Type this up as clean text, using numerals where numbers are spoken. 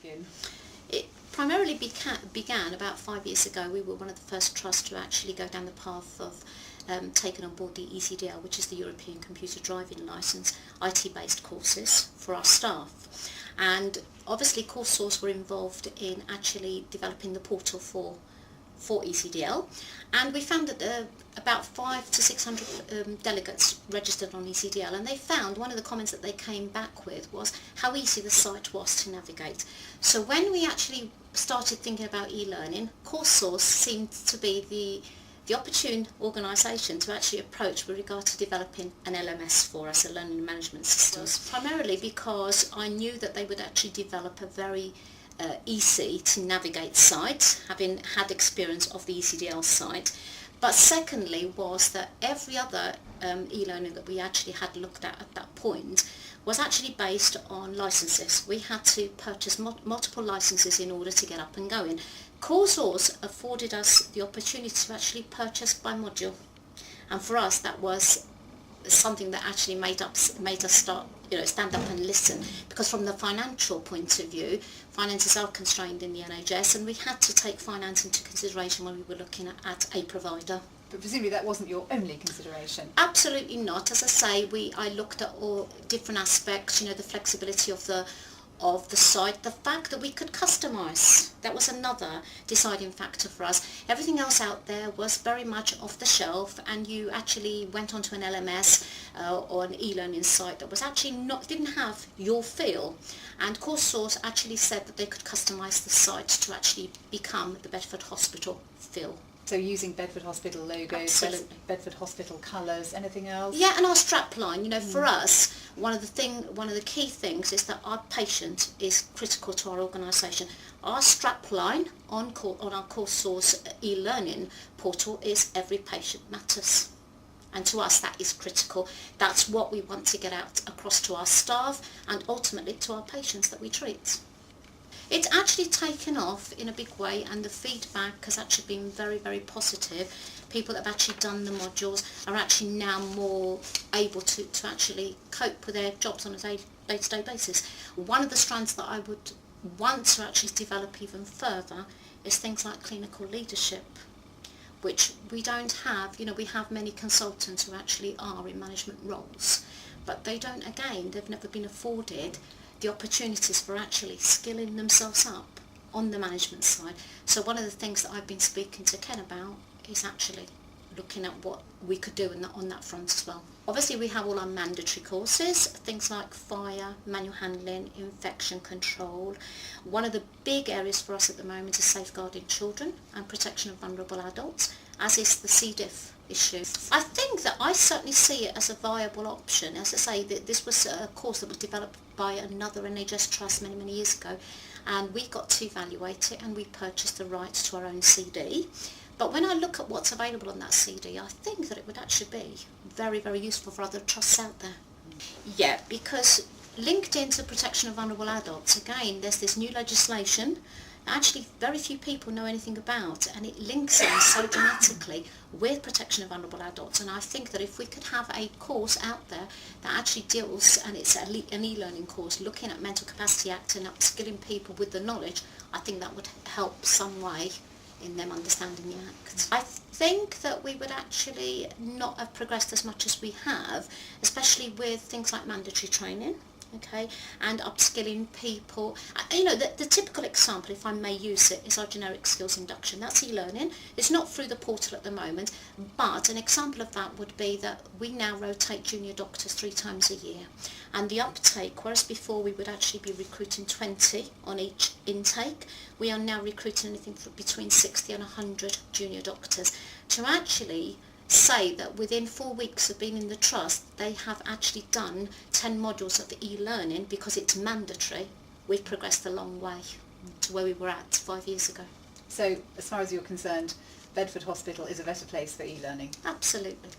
begin? It primarily began about 5 years ago. We were one of the first trusts to actually go down the path of taking on board the ECDL, which is the European Computer Driving Licence, IT-based courses for our staff. And obviously CourseSource were involved in actually developing the portal for ECDL, and we found that about 500 to 600 delegates registered on ECDL, and they found one of the comments that they came back with was how easy the site was to navigate. So when we actually started thinking about e-learning, CourseSource seemed to be the opportune organisation to actually approach with regard to developing an LMS for us, a learning management system, primarily because I knew that they would actually develop a very easy to navigate site, having had experience of the ECDL site. But secondly was that every other e-learning that we actually had looked at that point was actually based on licenses. We had to purchase multiple licenses in order to get up and going. CourseSource afforded us the opportunity to actually purchase by module, and for us that was something that actually made us start, stand up and listen, because from the financial point of view, finances are constrained in the NHS, and we had to take finance into consideration when we were looking at a provider. But presumably that wasn't your only consideration. Absolutely not. As I say, I looked at all different aspects, the flexibility of the site, the fact that we could customise. That was another deciding factor for us. Everything else out there was very much off the shelf, and you actually went onto an LMS or an e-learning site that was actually didn't have your feel. And CourseSource actually said that they could customise the site to actually become the Bedford Hospital feel. So using Bedford Hospital logos, absolutely. Bedford Hospital colours, anything else? Yeah, and our strapline. For us, one of the key things is that our patient is critical to our organisation. Our strapline on our CourseSource e-learning portal is every patient matters. And to us that is critical. That's what we want to get out across to our staff and ultimately to our patients that we treat. It's actually taken off in a big way, and the feedback has actually been very, very positive. People that have actually done the modules are actually now more able to actually cope with their jobs on a day-to-day basis. One of the strands that I would want to actually develop even further is things like clinical leadership, which we don't have. We have many consultants who actually are in management roles, but they've never been afforded the opportunities for actually skilling themselves up on the management side. So one of the things that I've been speaking to Ken about is actually looking at what we could do on that front as well. Obviously we have all our mandatory courses, things like fire, manual handling, infection control. One of the big areas for us at the moment is safeguarding children and protection of vulnerable adults, as is the C. diff issue. I think that I certainly see it as a viable option. As I say, this was a course that was developed by another NHS Trust many, many years ago, and we got to evaluate it and we purchased the rights to our own CD. But when I look at what's available on that CD, I think that it would actually be very, very useful for other trusts out there. Yeah, because linked into protection of vulnerable adults, again, there's this new legislation actually very few people know anything about, and it links in so dramatically with protection of vulnerable adults. And I think that if we could have a course out there that actually deals, and it's an e-learning course looking at Mental Capacity Act and upskilling people with the knowledge, I think that would help some way in them understanding the Act. I think that we would actually not have progressed as much as we have, especially with things like mandatory training. Okay, and upskilling people. The typical example, if I may use it, is our generic skills induction. That's e-learning. It's not through the portal at the moment, but an example of that would be that we now rotate junior doctors 3 times a year, and the uptake, whereas before we would actually be recruiting 20 on each intake, we are now recruiting anything between 60 and 100 junior doctors to actually say that within 4 weeks of being in the trust they have actually done 10 modules of the e-learning because it's mandatory. We've progressed a long way to where we were at 5 years ago. So as far as you're concerned, Bedford Hospital is a better place for e-learning? Absolutely.